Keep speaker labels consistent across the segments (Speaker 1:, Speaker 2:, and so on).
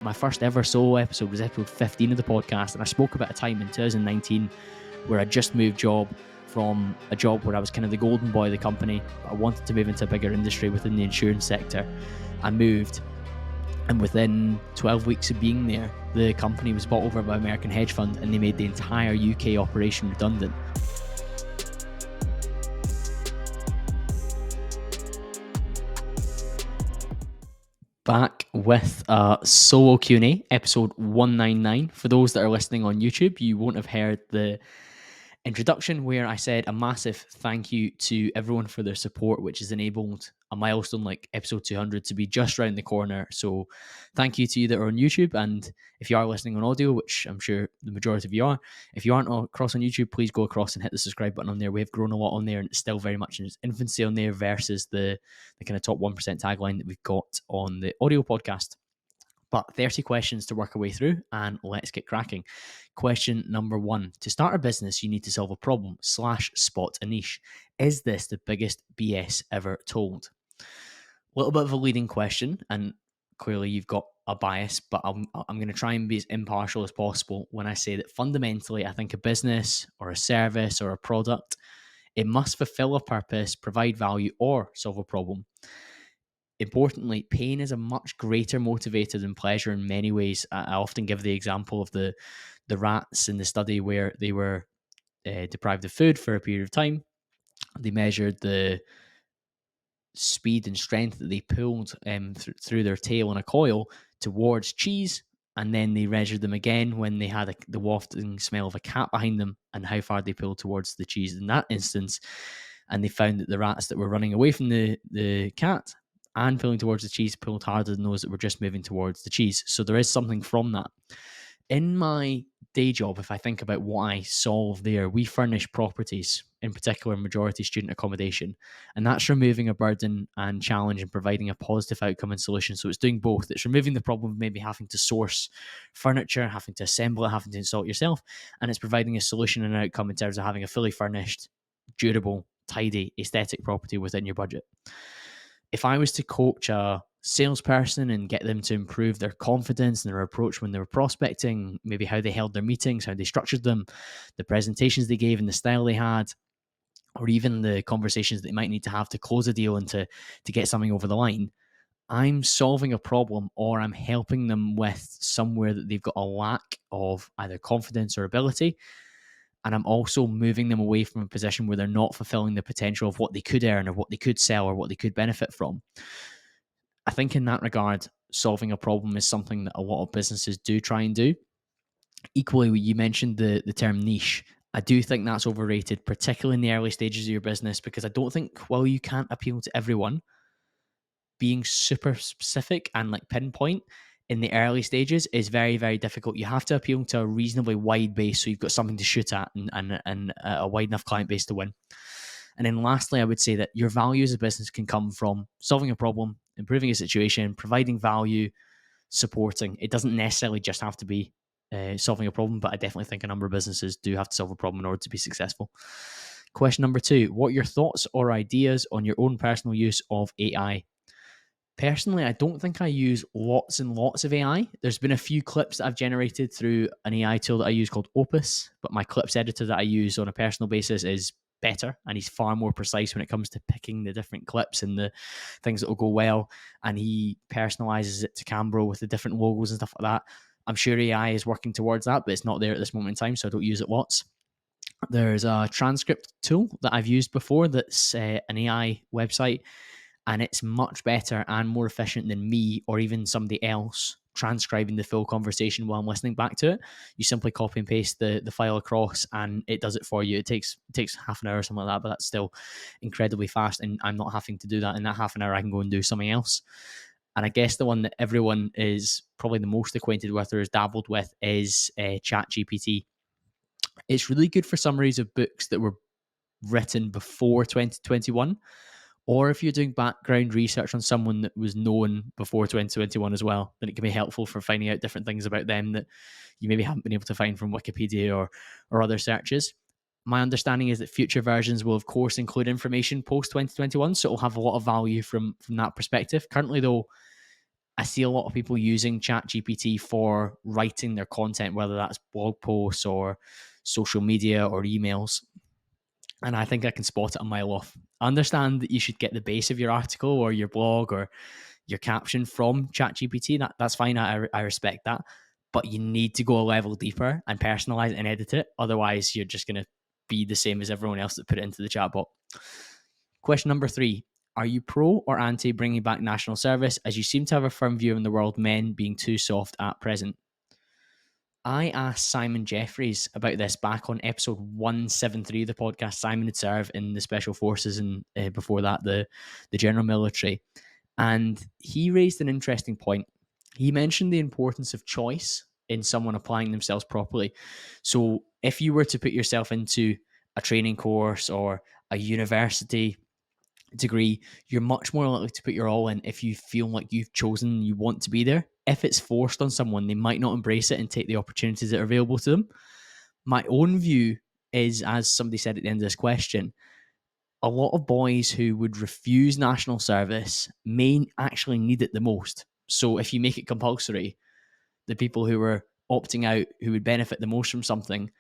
Speaker 1: My first ever solo episode was episode 15 of the podcast, and I spoke about a time in 2019 where I just moved job from a job where I was kind of the golden boy of the company, but I wanted to move into a bigger industry within the insurance sector. I moved, and within 12 weeks of being there, the company was bought over by an American hedge fund, and they made the entire UK operation redundant. Back with a solo Q&A, episode 199. For those that are listening on YouTube, you won't have heard the introduction where I said a massive thank you to everyone for their support, which has enabled a milestone like episode 200 to be just around the corner. So thank you to you that are on YouTube. And if you are listening on audio, which I'm sure the majority of you are, if you aren't across on YouTube, please go across and hit the subscribe button on there. We have grown a lot on there, and it's still very much in its infancy on there versus the kind of top 1% tagline that we've got on the audio podcast. But 30 questions to work our way through, and let's get cracking. Question number 1. To start a business, you need to solve a problem / spot a niche. Is this the biggest BS ever told? A little bit of a leading question, and clearly you've got a bias, but I'm going to try and be as impartial as possible when I say that fundamentally I think a business or a service or a product, it must fulfill a purpose, provide value, or solve a problem. Importantly, pain is a much greater motivator than pleasure in many ways. I often give the example of the rats in the study where they were deprived of food for a period of time. They measured the speed and strength that they pulled through their tail in a coil towards cheese, and then they measured them again when they had the wafting smell of a cat behind them and how far they pulled towards the cheese in that instance. And they found that the rats that were running away from the cat and pulling towards the cheese pulled harder than those that were just moving towards the cheese. So there is something from that. In my day job, if I think about what I solve there, we furnish properties, in particular majority student accommodation, and that's removing a burden and challenge and providing a positive outcome and solution. So it's doing both. It's removing the problem of maybe having to source furniture, having to assemble it, having to install it yourself, and it's providing a solution and an outcome in terms of having a fully furnished, durable, tidy, aesthetic property within your budget. If I was to coach a salesperson and get them to improve their confidence and their approach when they were prospecting, maybe how they held their meetings, how they structured them, the presentations they gave and the style they had, or even the conversations they might need to have to close a deal and to get something over the line, I'm solving a problem or I'm helping them with somewhere that they've got a lack of either confidence or ability. And I'm also moving them away from a position where they're not fulfilling the potential of what they could earn or what they could sell or what they could benefit from. I think in that regard, solving a problem is something that a lot of businesses do try and do. Equally, you mentioned the term niche. I do think that's overrated, particularly in the early stages of your business, because I don't think, while you can't appeal to everyone, being super specific and like pinpoint in the early stages is very, very difficult. You have to appeal to a reasonably wide base so you've got something to shoot at and a wide enough client base to win. And then lastly, I would say that your value as a business can come from solving a problem, improving a situation, providing value, supporting. It doesn't necessarily just have to be solving a problem, but I definitely think a number of businesses do have to solve a problem in order to be successful. Question number 2, what are your thoughts or ideas on your own personal use of AI? Personally, I don't think I use lots and lots of AI. There's been a few clips that I've generated through an AI tool that I use called Opus, but my clips editor that I use on a personal basis is better, and he's far more precise when it comes to picking the different clips and the things that will go well, and he personalizes it to CamBro with the different logos and stuff like that. I'm sure AI is working towards that, but it's not there at this moment in time, so I don't use it lots. There's a transcript tool that I've used before that's an AI website, and it's much better and more efficient than me or even somebody else transcribing the full conversation while I'm listening back to it. You simply copy and paste the file across and it does it for you. It takes half an hour or something like that, but that's still incredibly fast, and I'm not having to do that. In that half an hour, I can go and do something else. And I guess the one that everyone is probably the most acquainted with or has dabbled with is ChatGPT. It's really good for summaries of books that were written before 2021, or if you're doing background research on someone that was known before 2021 as well, then it can be helpful for finding out different things about them that you maybe haven't been able to find from Wikipedia or other searches. My understanding is that future versions will, of course, include information post 2021, so it'll have a lot of value from that perspective. Currently, though, I see a lot of people using ChatGPT for writing their content, whether that's blog posts or social media or emails. And I think I can spot it a mile off. I understand that you should get the base of your article or your blog or your caption from ChatGPT. That's fine. I respect that. But you need to go a level deeper and personalize it and edit it. Otherwise, you're just going to be the same as everyone else that put it into the chatbot. Question number 3. Are you pro or anti bringing back national service, as you seem to have a firm view in the world men being too soft at present? I asked Simon Jeffries about this back on episode 173 of the podcast. Simon had served in the special forces and before that the general military. And he raised an interesting point. He mentioned the importance of choice in someone applying themselves properly. So if you were to put yourself into a training course or a university degree, you're much more likely to put your all in if you feel like you've chosen, you want to be there. If it's forced on someone, they might not embrace it and take the opportunities that are available to them. My own view is, as somebody said at the end of this question, a lot of boys who would refuse national service may actually need it the most. So if you make it compulsory, the people who are opting out, who would benefit the most from something,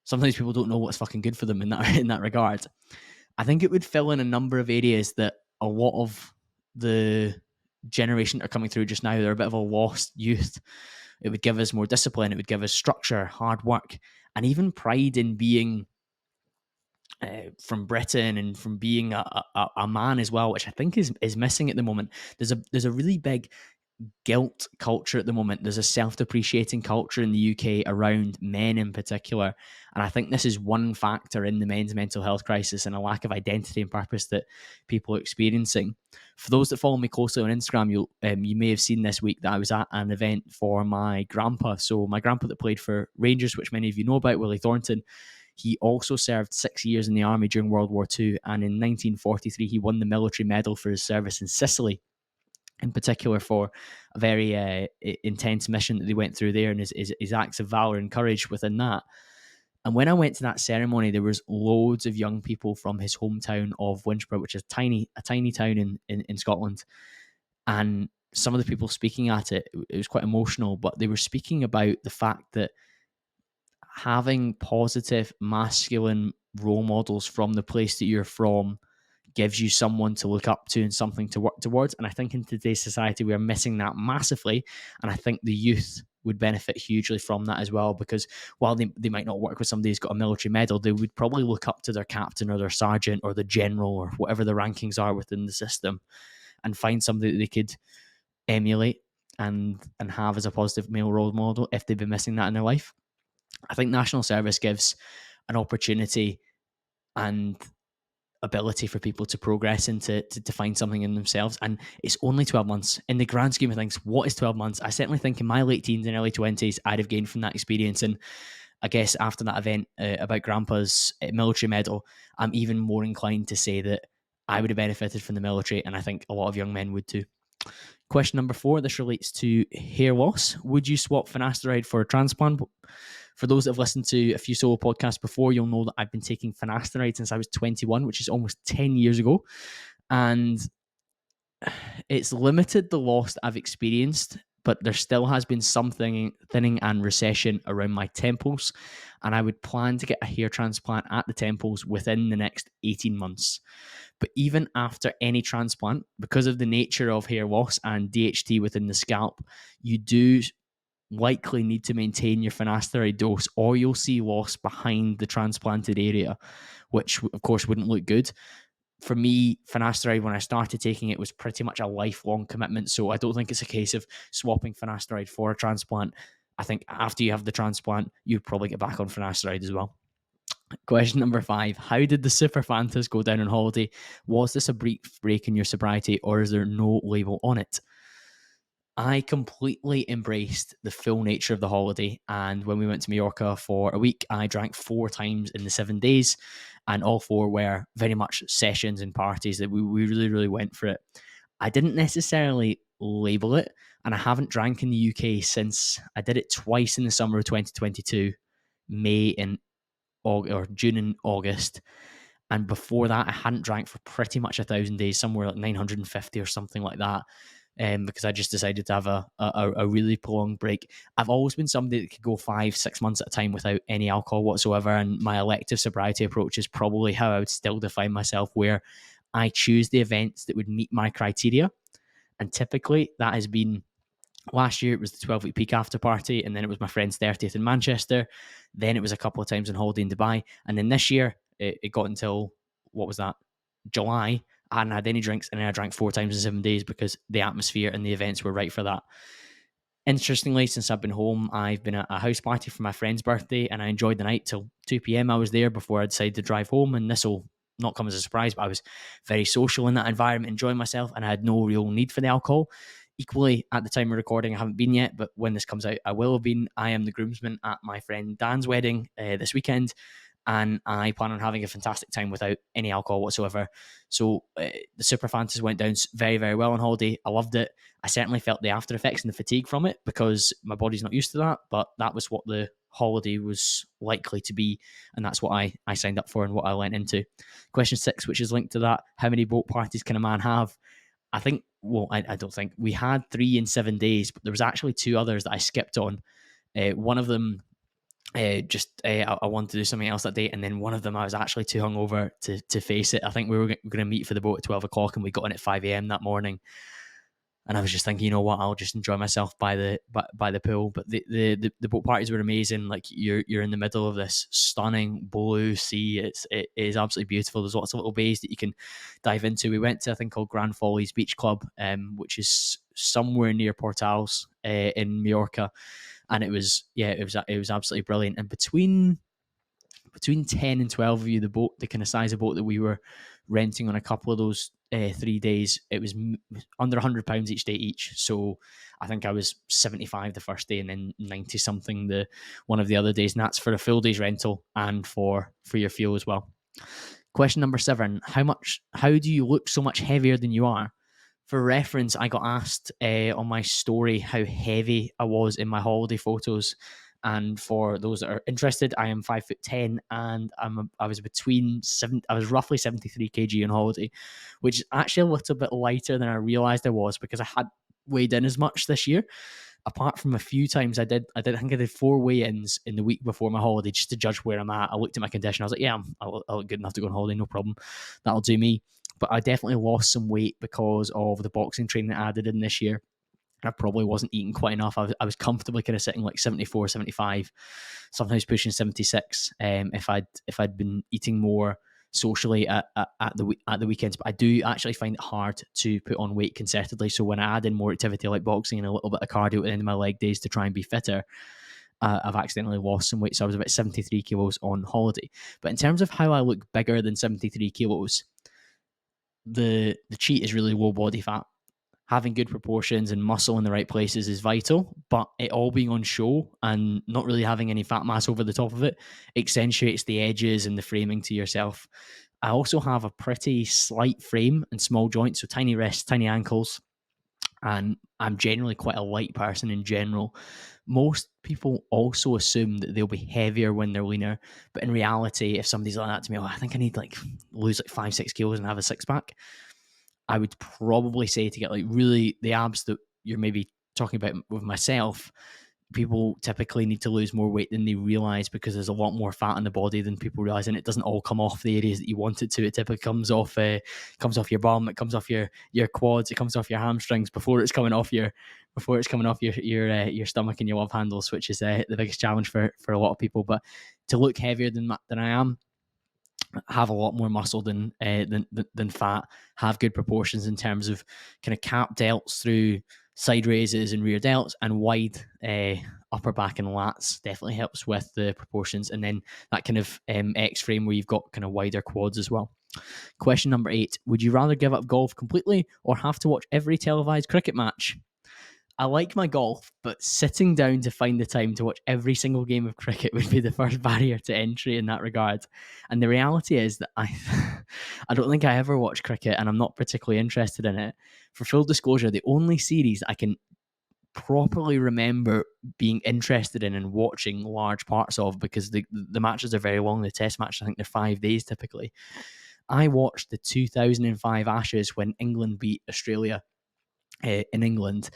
Speaker 1: sometimes people don't know what's fucking good for them in that regard. I think it would fill in a number of areas that a lot of the generation that are coming through just now, they're a bit of a lost youth. It would give us more discipline. It would give us structure, hard work, and even pride in being from Britain and from being a man as well, which I think is missing at the moment. There's a really big guilt culture at the moment. There's a self-depreciating culture in the UK around men in particular. And I think this is one factor in the men's mental health crisis and a lack of identity and purpose that people are experiencing. For those that follow me closely on Instagram, you may have seen this week that I was at an event for my grandpa. So my grandpa that played for Rangers, which many of you know about, Willie Thornton, he also served 6 years in the army during World War II. And in 1943, he won the military medal for his service in Sicily, in particular for a very intense mission that they went through there, and his acts of valor and courage within that. And when I went to that ceremony, there was loads of young people from his hometown of Winchburg, which is a tiny town in Scotland. And some of the people speaking at it, it was quite emotional, but they were speaking about the fact that having positive masculine role models from the place that you're from gives you someone to look up to and something to work towards. And I think in today's society, we are missing that massively. And I think the youth would benefit hugely from that as well, because while they might not work with somebody who's got a military medal, they would probably look up to their captain or their sergeant or the general or whatever the rankings are within the system and find somebody that they could emulate and have as a positive male role model if they've been missing that in their life. I think national service gives an opportunity and ability for people to progress and to find something in themselves. And it's only 12 months. In the grand scheme of things, what is 12 months? I certainly think in my late teens and early 20s, I'd have gained from that experience. And I guess after that event about Grandpa's military medal, I'm even more inclined to say that I would have benefited from the military, and I think a lot of young men would too. Question number 4, this relates to hair loss. Would you swap finasteride for a transplant? For those that have listened to a few solo podcasts before, you'll know that I've been taking finasteride since I was 21, which is almost 10 years ago. And it's limited the loss that I've experienced, but there still has been some thinning and recession around my temples. And I would plan to get a hair transplant at the temples within the next 18 months. But even after any transplant, because of the nature of hair loss and DHT within the scalp, you do likely need to maintain your finasteride dose, or you'll see loss behind the transplanted area, which of course wouldn't look good. For me, finasteride, when I started taking it, was pretty much a lifelong commitment. So I don't think it's a case of swapping finasteride for a transplant. I think after you have the transplant, you'd probably get back on finasteride as well. Question number 5. How did the Super Fantas go down on holiday? Was this a brief break in your sobriety, or is there no label on it? I completely embraced the full nature of the holiday. And when we went to Majorca for a week, I drank 4 times in the 7 days. And all 4 were very much sessions and parties that we really, really went for it. I didn't necessarily label it. And I haven't drank in the UK since I did it twice in the summer of 2022, May and or June and August. And before that, I hadn't drank for pretty much 1,000 days, somewhere like 950 or something like that. because I just decided to have a really prolonged break. I've always been somebody that could go 5-6 months at a time without any alcohol whatsoever, and my elective sobriety approach is probably how I would still define myself, where I choose the events that would meet my criteria. And typically that has been, last year it was the 12-week peak after party, and then it was my friend's 30th in Manchester. Then it was a couple of times on holiday in Dubai. And then this year it got until, what was that, July. I hadn't had any drinks, and then I drank 4 times in 7 days because the atmosphere and the events were right for that. Interestingly, since I've been home, I've been at a house party for my friend's birthday, and I enjoyed the night till 2 p.m. I was there before I decided to drive home, and this will not come as a surprise, but I was very social in that environment, enjoying myself, and I had no real need for the alcohol. Equally, at the time of recording, I haven't been yet, but when this comes out, I will have been. I am the groomsman at my friend Dan's wedding this weekend, and I plan on having a fantastic time without any alcohol whatsoever. So the Super Fantas went down very, very well on holiday. I loved it. I certainly felt the after effects and the fatigue from it because my body's not used to that, but that was what the holiday was likely to be, and that's what I signed up for and what I went into. Question 6, which is linked to that: how many boat parties can a man have? I think, well, I don't think. We had 3 in 7 days, but there was actually 2 others that I skipped on. One of them, I wanted to do something else that day, and then one of them I was actually too hungover to face it. I think we were going to meet for the boat at 12 o'clock, and we got in at 5 a.m. that morning. And I was just thinking, you know what, I'll just enjoy myself by the pool. But the boat parties were amazing. Like, you're in the middle of this stunning blue sea. It is absolutely beautiful. There's lots of little bays that you can dive into. We went to a thing called Grand Follies Beach Club, which is somewhere near Portals in Majorca, and it was absolutely brilliant. And between 10 and 12 of you, the kind of size of boat that we were renting on a couple of those 3 days, it was under £100 each day each. So I think I was 75 the first day, and then 90 something the one of the other days, and that's for a full day's rental and for your fuel as well. Question number 7: how do you look so much heavier than you are? For reference, I got asked on my story how heavy I was in my holiday photos. And for those that are interested, I am 5'10", and I was roughly 73 kg on holiday, which is actually a little bit lighter than I realized I was, because I had weighed in as much this year. Apart from a few times I think I did 4 weigh-ins in the week before my holiday just to judge where I'm at. I looked at my condition. I was like, yeah, I'll look good enough to go on holiday, no problem. That'll do me. But I definitely lost some weight because of the boxing training I added in this year. I probably wasn't eating quite enough. I was comfortably kind of sitting like 74, 75, sometimes pushing 76. If I'd been eating more socially at the weekends, but I do actually find it hard to put on weight concertedly. So when I add in more activity like boxing and a little bit of cardio at the end of my leg days to try and be fitter, I've accidentally lost some weight. So I was about 73 kilos on holiday. But in terms of how I look bigger than 73 kilos, the cheat is really low body fat. Having good proportions and muscle in the right places is vital, but it all being on show and not really having any fat mass over the top of it accentuates the edges and the framing to yourself. I also have a pretty slight frame and small joints, so tiny wrists, tiny ankles, and I'm generally quite a light person in general. Most people also assume that they'll be heavier when they're leaner, but in reality, if somebody's like that to me, I think I need lose 5-6 kilos and have a six pack, I would probably say to get really the abs that you're maybe talking about with myself, people typically need to lose more weight than they realize, because there's a lot more fat in the body than people realize, and it doesn't all come off the areas that you want it to. It typically comes off your bum, it comes off your quads, it comes off your hamstrings before it's coming off your stomach and your love handles, which is the biggest challenge for a lot of people. But to look heavier than I am, have a lot more muscle than fat, have good proportions in terms of kind of cap delts through side raises and rear delts, and wide upper back and lats definitely helps with the proportions. And then that kind of X frame where you've got kind of wider quads as well. Question number 8: would you rather give up golf completely or have to watch every televised cricket match? I like my golf, but sitting down to find the time to watch every single game of cricket would be the first barrier to entry in that regard. And the reality is that I don't think I ever watch cricket, and I'm not particularly interested in it. For full disclosure, the only series I can properly remember being interested in and watching large parts of, because the matches are very long, the test matches, I think they're 5 days typically. I watched the 2005 Ashes when England beat Australia. in England.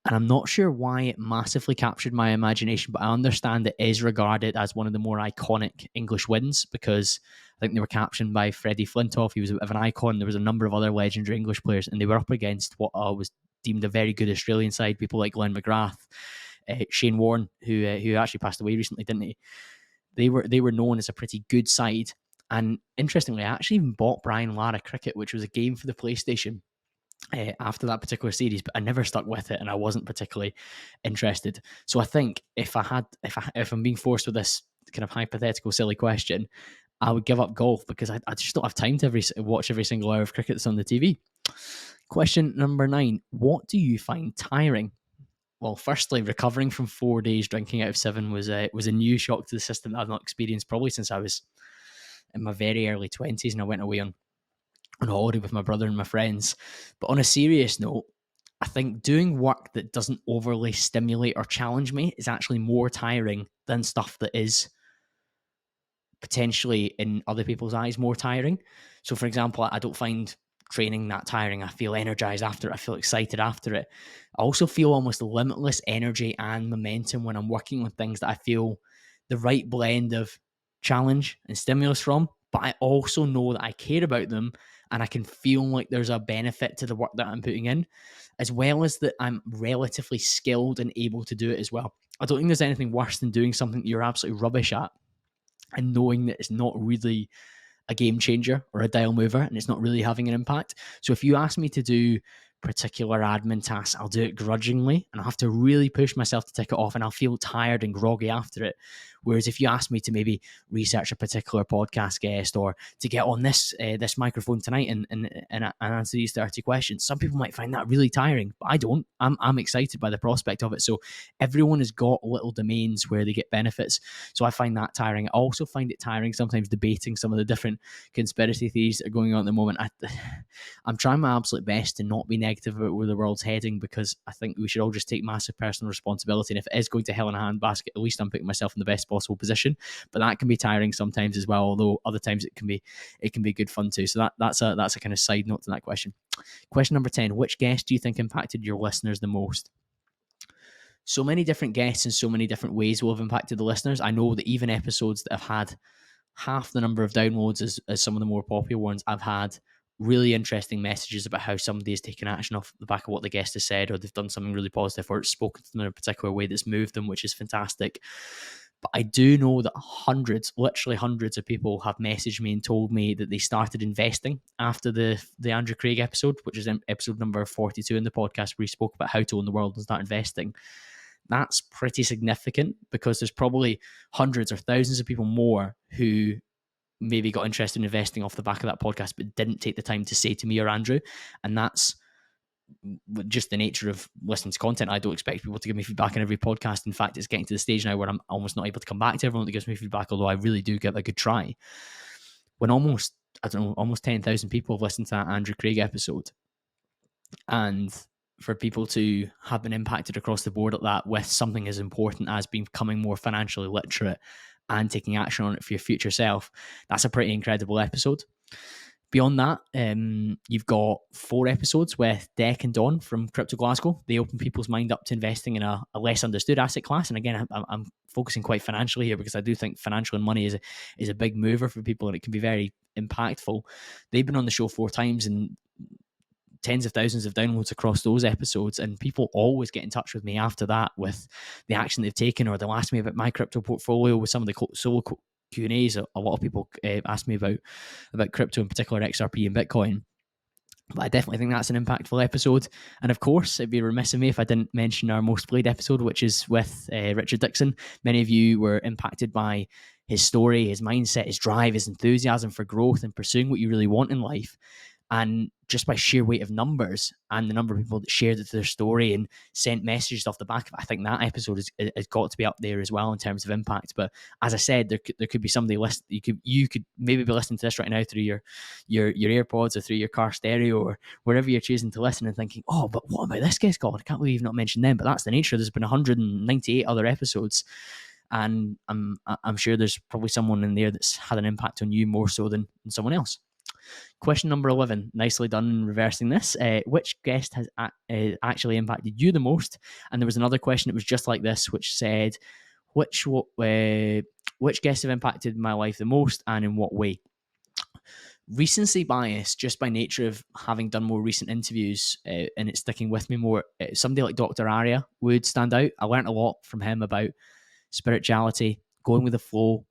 Speaker 1: And I'm not sure why it massively captured my imagination, but I understand it is regarded as one of the more iconic English wins because I think they were captioned by Freddie Flintoff. He was a bit of an icon. There was a number of other legendary English players, and they were up against what was deemed a very good Australian side, people like Glenn McGrath, Shane Warne, who actually passed away recently, didn't he? They were known as a pretty good side. And interestingly, I actually even bought Brian Lara Cricket, which was a game for the PlayStation after that particular series, but I never stuck with it, and I wasn't particularly interested. So I think if I'm being forced with this kind of hypothetical, silly question, I would give up golf because I just don't have time to watch every single hour of cricket that's on the TV. Question number 9: what do you find tiring? Well, firstly, recovering from 4 days drinking out of 7 was a new shock to the system that I've not experienced probably since I was in my very early 20s, and I went away on holiday with my brother and my friends. But on a serious note, I think doing work that doesn't overly stimulate or challenge me is actually more tiring than stuff that is potentially in other people's eyes more tiring. So, for example, I don't find training that tiring. I feel energized after it. I feel excited after it. I also feel almost limitless energy and momentum when I'm working on things that I feel the right blend of challenge and stimulus from. But I also know that I care about them and I can feel like there's a benefit to the work that I'm putting in, as well as that I'm relatively skilled and able to do it as well. I don't think there's anything worse than doing something that you're absolutely rubbish at and knowing that it's not really a game changer or a dial mover and it's not really having an impact. So if you ask me to do particular admin tasks, I'll do it grudgingly and I'll have to really push myself to tick it off and I'll feel tired and groggy after it. Whereas if you ask me to maybe research a particular podcast guest or to get on this microphone tonight and answer these 30 questions, some people might find that really tiring, but I don't. I'm excited by the prospect of it. So everyone has got little domains where they get benefits. So I find that tiring. I also find it tiring sometimes debating some of the different conspiracy theories that are going on at the moment. I'm trying my absolute best to not be negative about where the world's heading because I think we should all just take massive personal responsibility. And if it is going to hell in a handbasket, at least I'm putting myself in the best possible position. But that can be tiring sometimes as well, although other times it can be good fun too. So that's a kind of side note to that question. Question number 10: which guest do you think impacted your listeners the most? So many different guests in so many different ways will have impacted the listeners. I know that even episodes that have had half the number of downloads as some of the more popular ones, I've had really interesting messages about how somebody has taken action off the back of what the guest has said, or they've done something really positive, or it's spoken to them in a particular way that's moved them, which is fantastic. But I do know that literally hundreds of people have messaged me and told me that they started investing after the Andrew Craig episode, which is episode number 42 in the podcast, where he spoke about how to own the world and start investing. That's pretty significant because there's probably hundreds or thousands of people more who maybe got interested in investing off the back of that podcast, but didn't take the time to say to me or Andrew. And that's just the nature of listening to content. I don't expect people to give me feedback on every podcast. In fact, it's getting to the stage now where I'm almost not able to come back to everyone that gives me feedback, although I really do give a good try. When almost 10,000 people have listened to that Andrew Craig episode, and for people to have been impacted across the board at that with something as important as becoming more financially literate and taking action on it for your future self, that's a pretty incredible episode. Beyond that, you've got 4 episodes with Deck and Don from Crypto Glasgow. They open people's mind up to investing in a less understood asset class. And again, I'm focusing quite financially here because I do think financial and money is a big mover for people and it can be very impactful. They've been on the show 4 times and tens of thousands of downloads across those episodes, and people always get in touch with me after that with the action they've taken, or they'll ask me about my crypto portfolio with some of the solo Q&As. A lot of people ask me about crypto, in particular XRP and Bitcoin. But I definitely think that's an impactful episode. And of course, it'd be remiss of me if I didn't mention our most played episode, which is with Richard Dixon. Many of you were impacted by his story, his mindset, his drive, his enthusiasm for growth and pursuing what you really want in life. And just by sheer weight of numbers and the number of people that shared their story and sent messages off the back of it, I think that episode has got to be up there as well in terms of impact. But as I said, there could be somebody listening. You could maybe be listening to this right now through your AirPods or through your car stereo or wherever you're choosing to listen and thinking, oh, but what about this guest called? I can't believe you've not mentioned them. But that's the nature. There's been 198 other episodes. And I'm sure there's probably someone in there that's had an impact on you more so than someone else. Question number 11, nicely done in reversing this. Which guest has actually impacted you the most? And there was another question that was just like this, which said, which guests have impacted my life the most and in what way? Recency bias, just by nature of having done more recent interviews and it's sticking with me more, somebody like Dr. Arya would stand out. I learned a lot from him about spirituality, going with the flow,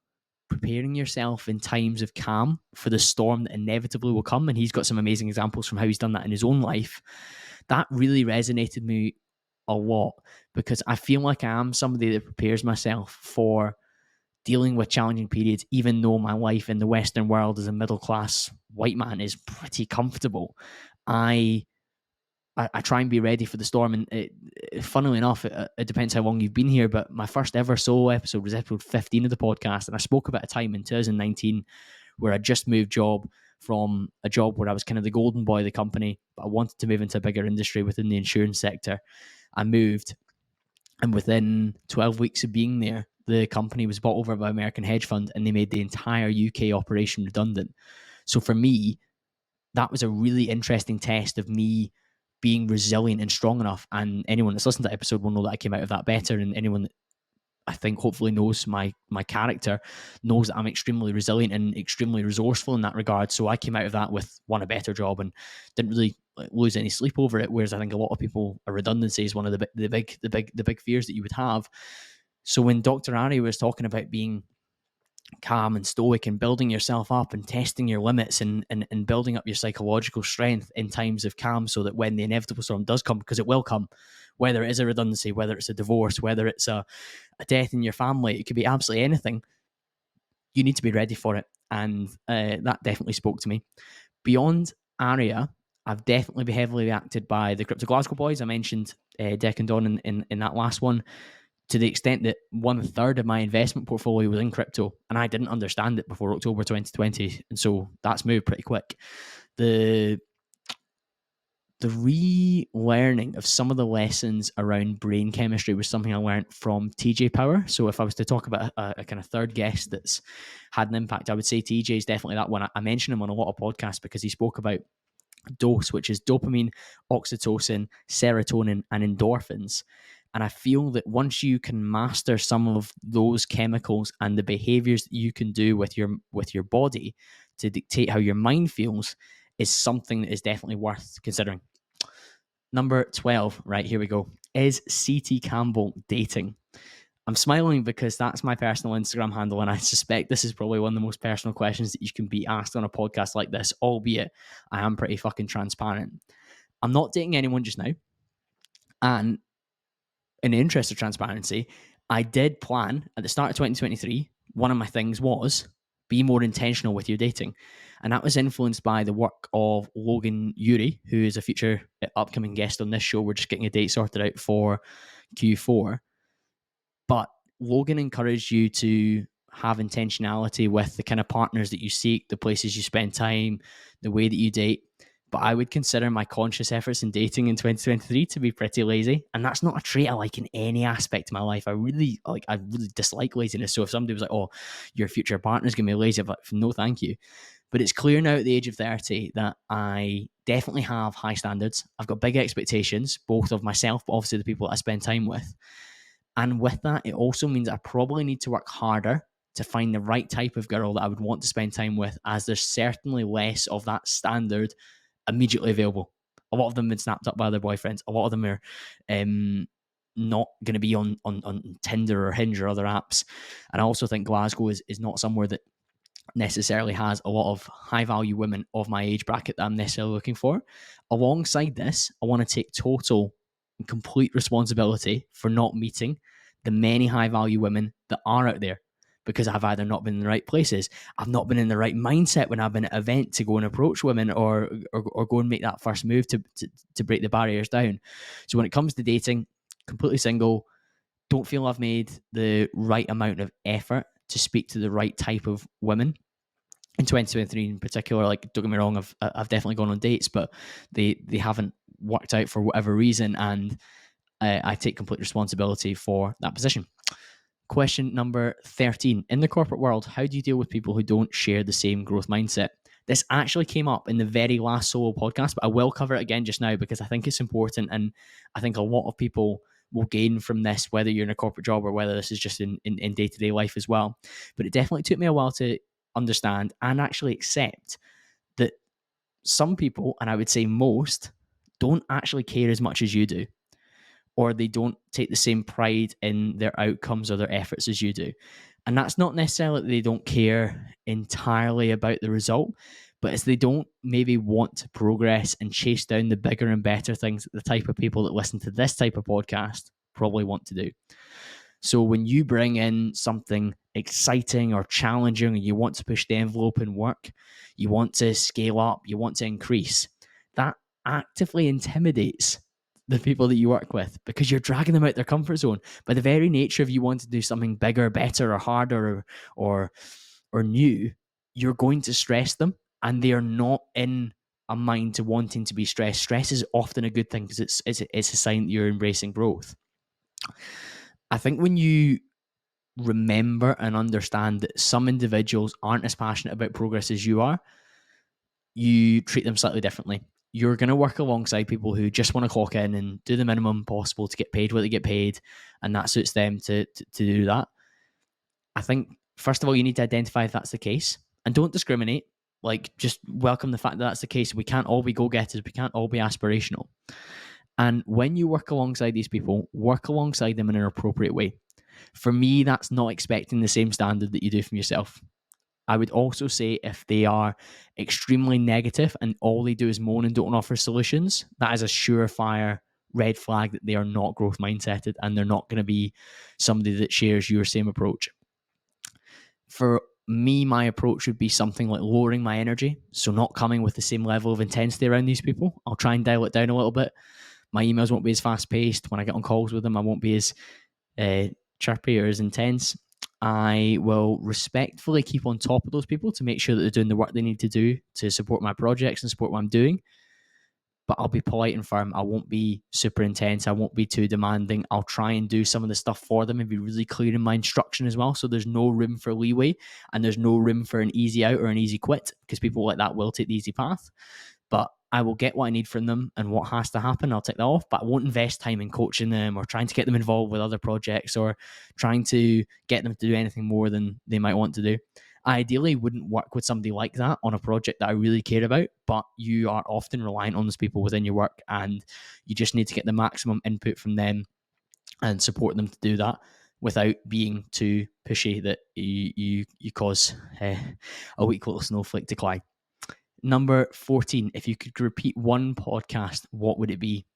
Speaker 1: preparing yourself in times of calm for the storm that inevitably will come. And he's got some amazing examples from how he's done that in his own life. That really resonated me a lot because I feel like I am somebody that prepares myself for dealing with challenging periods, even though my life in the Western world as a middle class white man is pretty comfortable. I try and be ready for the storm. And funnily enough, it depends how long you've been here, but my first ever solo episode was episode 15 of the podcast. And I spoke about a time in 2019 where I just moved job from a job where I was kind of the golden boy of the company, but I wanted to move into a bigger industry within the insurance sector. I moved, and within 12 weeks of being there, the company was bought over by an American hedge fund and they made the entire UK operation redundant. So for me, that was a really interesting test of me being resilient and strong enough. And anyone that's listened to that episode will know that I came out of that better. And anyone that I think hopefully knows my character knows that I'm extremely resilient and extremely resourceful in that regard. So I came out of that with a better job and didn't really lose any sleep over it. Whereas I think a lot of people, a redundancy is one of the big fears that you would have. So when Dr. Ari was talking about being calm and stoic and building yourself up and testing your limits and building up your psychological strength in times of calm so that when the inevitable storm does come, because it will come, whether it is a redundancy, whether it's a divorce, whether it's a death in your family, it could be absolutely anything, you need to be ready for it. And that definitely spoke to me. Beyond Aria, I've definitely been heavily reacted by the Crypto Glasgow boys. I mentioned Deck and Don in that last one, to the extent that 1/3 of my investment portfolio was in crypto, and I didn't understand it before October 2020, and so that's moved pretty quick. The relearning of some of the lessons around brain chemistry was something I learned from TJ Power. So if I was to talk about a kind of third guest that's had an impact, I would say TJ is definitely that one. I mention him on a lot of podcasts because he spoke about DOSE, which is dopamine, oxytocin, serotonin, and endorphins. And I feel that once you can master some of those chemicals and the behaviors that you can do with your body to dictate how your mind feels, is something that is definitely worth considering. Number 12, right, here we go. Is CT Campbell dating? I'm smiling because that's my personal Instagram handle, and I suspect this is probably one of the most personal questions that you can be asked on a podcast like this, albeit I am pretty fucking transparent. I'm not dating anyone just now, and in the interest of transparency, I did plan at the start of 2023, one of my things was be more intentional with your dating. And that was influenced by the work of Logan Yuri, who is a future upcoming guest on this show. We're just getting a date sorted out for Q4. But Logan encouraged you to have intentionality with the kind of partners that you seek, the places you spend time, the way that you date. But I would consider my conscious efforts in dating in 2023 to be pretty lazy. And that's not a trait I like in any aspect of my life. I really dislike laziness. So if somebody was like, oh, your future partner's going to be lazy, I'm like, no, thank you. But it's clear now at the age of 30 that I definitely have high standards. I've got big expectations, both of myself, but obviously the people that I spend time with. And with that, it also means I probably need to work harder to find the right type of girl that I would want to spend time with, as there's certainly less of that standard immediately available. A lot of them have been snapped up by their boyfriends. A lot of them are not going to be on Tinder or Hinge or other apps. And I also think Glasgow is not somewhere that necessarily has a lot of high value women of my age bracket that I'm necessarily looking for. Alongside this, I want to take total and complete responsibility for not meeting the many high value women that are out there, because I've either not been in the right places, I've not been in the right mindset when I've been at an event to go and approach women or go and make that first move to break the barriers down. So when it comes to dating, completely single, don't feel I've made the right amount of effort to speak to the right type of women. In 2023 in particular, like, don't get me wrong, I've definitely gone on dates, but they haven't worked out for whatever reason, and I take complete responsibility for that position. Question number 13. In the corporate world, how do you deal with people who don't share the same growth mindset? This actually came up in the very last solo podcast, but I will cover it again just now because I think it's important, and I think a lot of people will gain from this, whether you're in a corporate job or whether this is just in day-to-day life as well. But it definitely took me a while to understand and actually accept that some people, and I would say most, don't actually care as much as you do, or they don't take the same pride in their outcomes or their efforts as you do. And that's not necessarily that they don't care entirely about the result, but it's they don't maybe want to progress and chase down the bigger and better things that the type of people that listen to this type of podcast probably want to do. So when you bring in something exciting or challenging, and you want to push the envelope in work, you want to scale up, you want to increase, that actively intimidates the people that you work with because you're dragging them out their comfort zone. By the very nature of you want to do something bigger, better, or harder, or new, you're going to stress them, and they are not in a mind to wanting to be stressed. Stress is often a good thing because it's a sign that you're embracing growth. I think when you remember and understand that some individuals aren't as passionate about progress as you are, you treat them slightly differently. You're going to work alongside people who just want to clock in and do the minimum possible to get paid what they get paid, and that suits them to do that. I think, first of all, you need to identify if that's the case, and don't discriminate. Like, just welcome the fact that that's the case. We can't all be go-getters. We can't all be aspirational. And when you work alongside these people, work alongside them in an appropriate way. For me, that's not expecting the same standard that you do from yourself. I would also say if they are extremely negative and all they do is moan and don't offer solutions, that is a surefire red flag that they are not growth mindseted and they're not going to be somebody that shares your same approach. For me, my approach would be something like lowering my energy. So not coming with the same level of intensity around these people. I'll try and dial it down a little bit. My emails won't be as fast paced. When I get on calls with them, I won't be as chirpy or as intense. I will respectfully keep on top of those people to make sure that they're doing the work they need to do to support my projects and support what I'm doing. But I'll be polite and firm. I won't be super intense. I won't be too demanding. I'll try and do some of the stuff for them and be really clear in my instruction as well. So there's no room for leeway and there's no room for an easy out or an easy quit, because people like that will take the easy path. But I will get what I need from them, and what has to happen, I'll take that off. But I won't invest time in coaching them or trying to get them involved with other projects or trying to get them to do anything more than they might want to do. I ideally wouldn't work with somebody like that on a project that I really care about, but you are often reliant on those people within your work, and you just need to get the maximum input from them and support them to do that without being too pushy that you cause a weak little snowflake to cry. Number 14, if you could repeat one podcast, what would it be?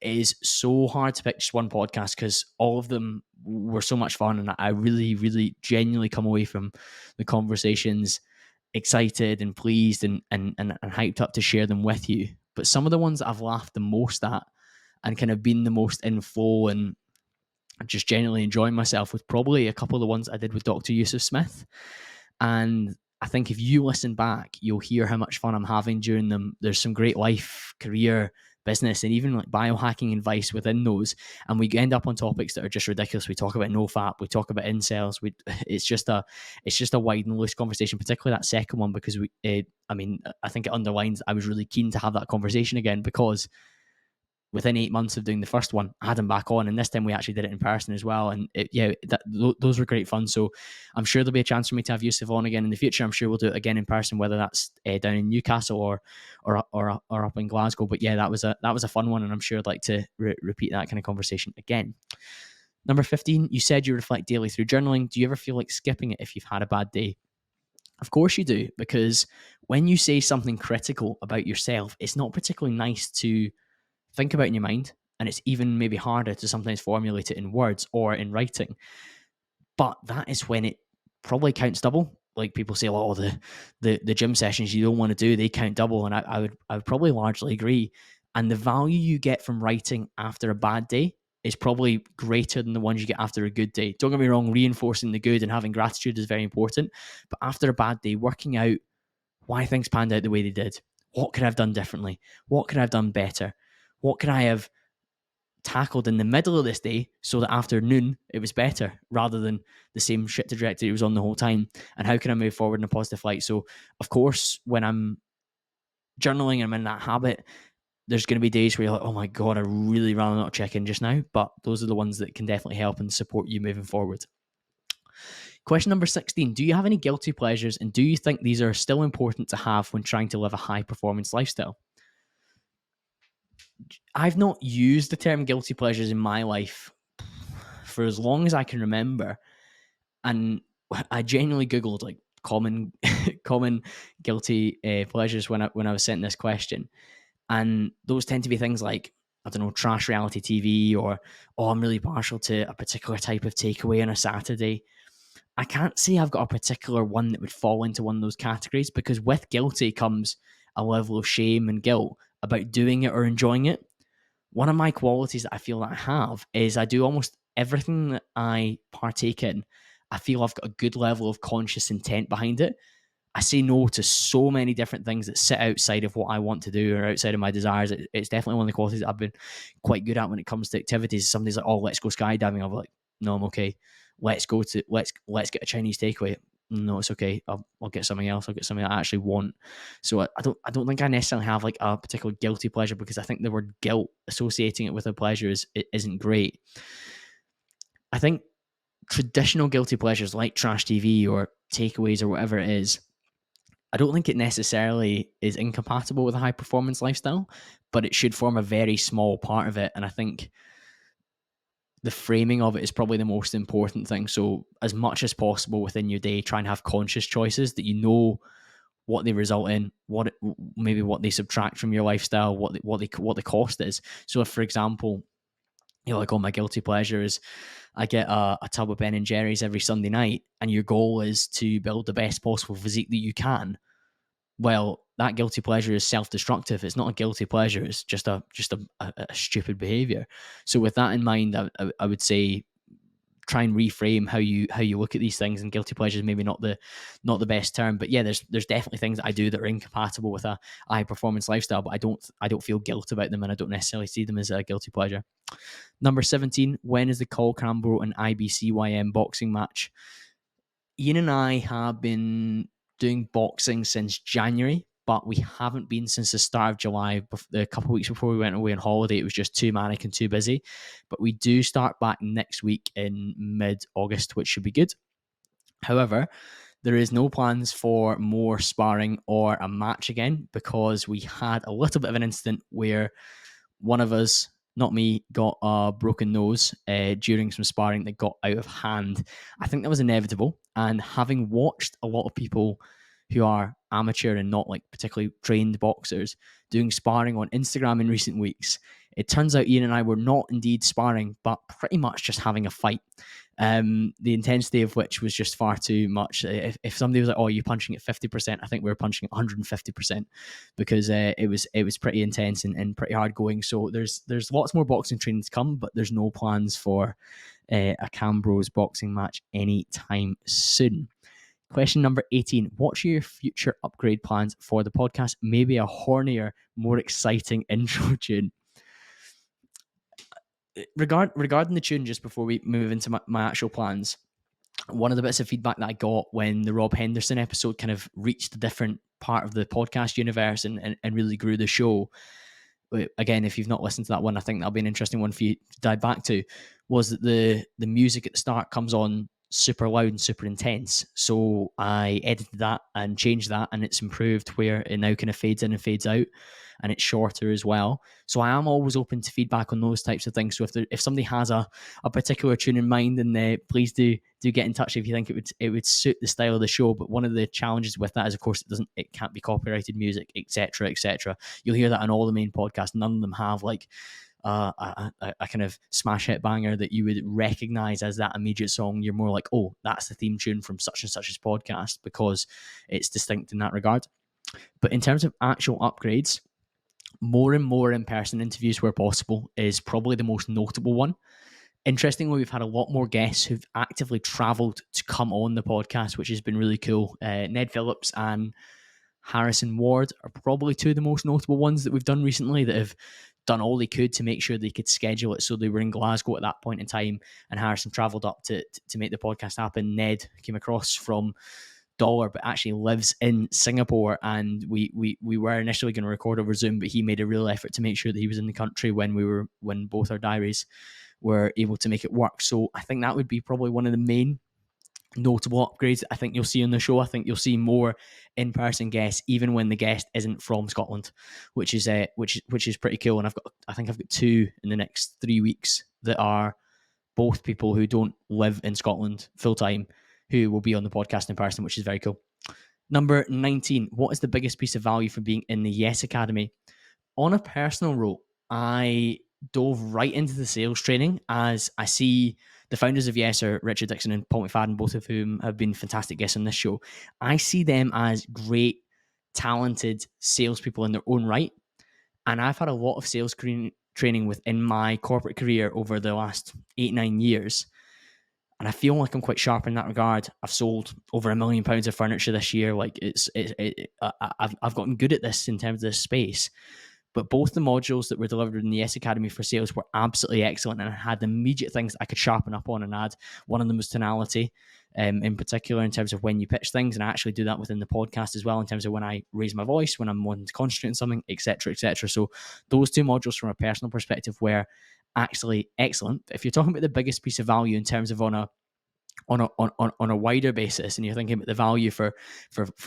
Speaker 1: It is so hard to pick just one podcast because all of them were so much fun, and I really, really genuinely come away from the conversations excited and pleased and hyped up to share them with you. But some of the ones that I've laughed the most at and kind of been the most in flow and just genuinely enjoying myself was probably a couple of the ones I did with Dr. Yusuf Smith. And I think if you listen back, you'll hear how much fun I'm having during them. There's some great life, career, business, and even like biohacking advice within those. And we end up on topics that are just ridiculous. We talk about NoFap, we talk about incels. It's just a wide and loose conversation, particularly that second one, because I think it underlines I was really keen to have that conversation again, because within 8 months of doing the first one, I had him back on, and this time we actually did it in person as well. And those were great fun. So I'm sure there'll be a chance for me to have Yusuf on again in the future. I'm sure we'll do it again in person, whether that's down in Newcastle or up in Glasgow. But yeah, that was a fun one, and I'm sure I'd like to repeat that kind of conversation again. Number 15, you said you reflect daily through journaling. Do you ever feel like skipping it if you've had a bad day? Of course you do, because when you say something critical about yourself, it's not particularly nice to think about in your mind, and it's even maybe harder to sometimes formulate it in words or in writing. But that is when it probably counts double. Like people say, oh, the gym sessions you don't want to do, they count double. And I would probably largely agree. And the value you get from writing after a bad day is probably greater than the ones you get after a good day. Don't get me wrong, reinforcing the good and having gratitude is very important. But after a bad day, working out why things panned out the way they did, what could I have done differently? What could I have done better? What could I have tackled in the middle of this day so that after noon it was better rather than the same shit trajectory it was on the whole time? And how can I move forward in a positive light? So, of course, when I'm journaling and I'm in that habit, there's going to be days where you're like, oh my God, I really rather not check in just now. But those are the ones that can definitely help and support you moving forward. Question number 16. Do you have any guilty pleasures, and do you think these are still important to have when trying to live a high performance lifestyle? I've not used the term guilty pleasures in my life for as long as I can remember. And I genuinely Googled like common common guilty pleasures when I was sent this question. And those tend to be things like, I don't know, trash reality TV, or, oh, I'm really partial to a particular type of takeaway on a Saturday. I can't say I've got a particular one that would fall into one of those categories, because with guilty comes a level of shame and guilt about doing it or enjoying it. One of my qualities that I feel that I have is I do almost everything that I partake in. I feel I've got a good level of conscious intent behind it. I say no to so many different things that sit outside of what I want to do or outside of my desires. It's definitely one of the qualities that I've been quite good at when it comes to activities. Somebody's like, "Oh, let's go skydiving." I'm like, "No, I'm okay. Let's get a Chinese takeaway." No, it's okay. I'll get something else. I'll get something I actually want. So I don't think I necessarily have like a particular guilty pleasure, because I think the word guilt associating it with a pleasure isn't great. I think traditional guilty pleasures like trash TV or takeaways or whatever it is, I don't think it necessarily is incompatible with a high performance lifestyle, but it should form a very small part of it. And I think the framing of it is probably the most important thing. So, as much as possible within your day, try and have conscious choices that you know what they result in, what they subtract from your lifestyle, what the cost is. So, if, for example, you're like, oh, my guilty pleasure is I get a tub of Ben and Jerry's every Sunday night, and your goal is to build the best possible physique that you can. Well, that guilty pleasure is self-destructive. It's not a guilty pleasure. It's just a stupid behavior. So, with that in mind, I would say try and reframe how you look at these things. And guilty pleasure is maybe not the best term, but yeah, there's definitely things that I do that are incompatible with a high performance lifestyle, but I don't feel guilt about them, and I don't necessarily see them as a guilty pleasure. Number 17. When is the Call CamBro and IBCYM boxing match? Ian and I have been doing boxing since January, but we haven't been since the start of July. A couple of weeks before we went away on holiday, it was just too manic and too busy. But we do start back next week in mid-August, which should be good. However, there is no plans for more sparring or a match again, because we had a little bit of an incident where one of us, not me, got a broken nose during some sparring that got out of hand. I think that was inevitable. And having watched a lot of people who are amateur and not like particularly trained boxers doing sparring on Instagram in recent weeks, it turns out Ian and I were not indeed sparring, but pretty much just having a fight. The intensity of which was just far too much. If somebody was like, "Oh, you're punching at 50%," I think we were punching at 150%, because it was pretty intense and pretty hard going. So there's lots more boxing training to come, but there's no plans for a CamBro's boxing match anytime soon. Question number 18. What's your future upgrade plans for the podcast? Maybe a hornier, more exciting intro tune. Regarding the tune, just before we move into my actual plans, one of the bits of feedback that I got when the Rob Henderson episode kind of reached a different part of the podcast universe and really grew the show, again, if you've not listened to that one, I think that'll be an interesting one for you to dive back to, was that the music at the start comes on super loud and super intense. So I edited that and changed that, and it's improved where it now kind of fades in and fades out, and it's shorter as well. So I am always open to feedback on those types of things. So if somebody has a particular tune in mind, then please do get in touch if you think it would suit the style of the show. But one of the challenges with that is, of course, it can't be copyrighted music, etc., etc. You'll hear that on all the main podcasts. None of them have like a kind of smash hit banger that you would recognize as that immediate song. You're more like, oh, that's the theme tune from such and such's podcast, because it's distinct in that regard. But in terms of actual upgrades, more and more in-person interviews where possible is probably the most notable one. Interestingly, we've had a lot more guests who've actively traveled to come on the podcast, which has been really cool. Ned Phillips and Harrison Ward are probably two of the most notable ones that we've done recently that have done all they could to make sure they could schedule it. So they were in Glasgow at that point in time, and Harrison travelled up to make the podcast happen. Ned came across from Dollar, but actually lives in Singapore, and we were initially going to record over Zoom, but he made a real effort to make sure that he was in the country when both our diaries were able to make it work. So I think that would be probably one of the main notable upgrades I think you'll see on the show. I think you'll see more in-person guests, even when the guest isn't from Scotland, which is pretty cool. And I think I've got 2 in the next 3 weeks that are both people who don't live in Scotland full time, who will be on the podcast in person, which is very cool. Number 19, what is the biggest piece of value from being in the Yes Academy? On a personal note, I dove right into the sales training, as I see the founders of Yes are Richard Dixon and Paul McFadden, both of whom have been fantastic guests on this show. I see them as great, talented salespeople in their own right. And I've had a lot of sales training within my corporate career over the last 8-9 years. And I feel like I'm quite sharp in that regard. I've sold over £1 million of furniture this year. Like I've gotten good at this in terms of this space. But both the modules that were delivered in the Yes Academy for Sales were absolutely excellent, and I had immediate things I could sharpen up on and add. One of them was tonality, in particular in terms of when you pitch things, and I actually do that within the podcast as well, in terms of when I raise my voice, when I'm wanting to concentrate on something, etc., etc. So those 2 modules from a personal perspective were actually excellent. If you're talking about the biggest piece of value in terms of on a wider basis, and you're thinking about the value for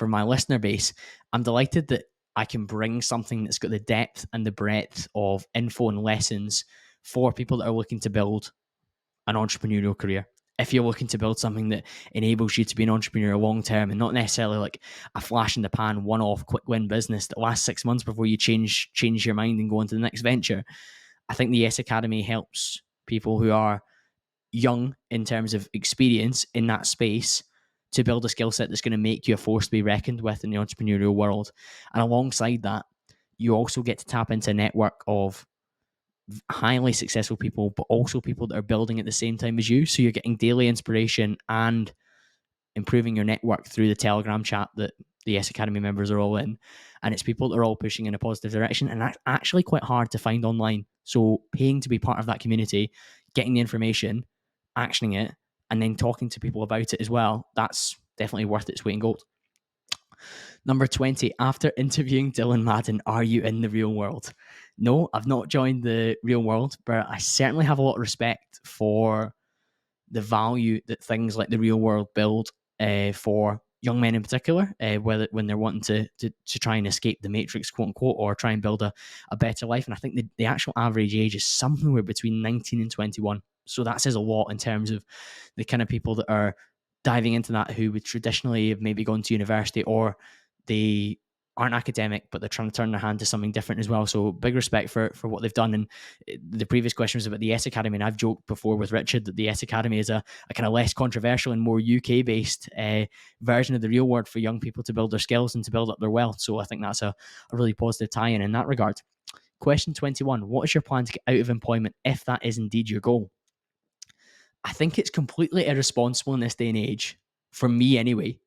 Speaker 1: my listener base, I'm delighted that I can bring something that's got the depth and the breadth of info and lessons for people that are looking to build an entrepreneurial career. If you're looking to build something that enables you to be an entrepreneur long term, and not necessarily like a flash in the pan, one-off quick win business that lasts 6 months before you change your mind and go on to the next venture, I think the Yes Academy helps people who are young in terms of experience in that space to build a skill set that's going to make you a force to be reckoned with in the entrepreneurial world. And alongside that, you also get to tap into a network of highly successful people, but also people that are building at the same time as you. So you're getting daily inspiration and improving your network through the Telegram chat that the Yes Academy members are all in. And it's people that are all pushing in a positive direction, and that's actually quite hard to find online. So paying to be part of that community, getting the information, actioning it, and then talking to people about it as well, that's definitely worth its weight in gold. Number 20, after interviewing Dylan Madden, are you in the real world? No, I've not joined the real world, but I certainly have a lot of respect for the value that things like the real world build for young men in particular, whether when they're wanting to try and escape the matrix, quote unquote, or try and build a better life. And I think the actual average age is somewhere between 19 and 21. So that says a lot in terms of the kind of people that are diving into that, who would traditionally have maybe gone to university, or they aren't academic, but they're trying to turn their hand to something different as well. So big respect for what they've done. And the previous question was about the Yes Academy, and I've joked before with Richard that the Yes Academy is a kind of less controversial and more UK-based version of the real world for young people to build their skills and to build up their wealth. So I think that's a really positive tie-in in that regard. Question 21, what is your plan to get out of employment if that is indeed your goal? I think it's completely irresponsible in this day and age, for me anyway,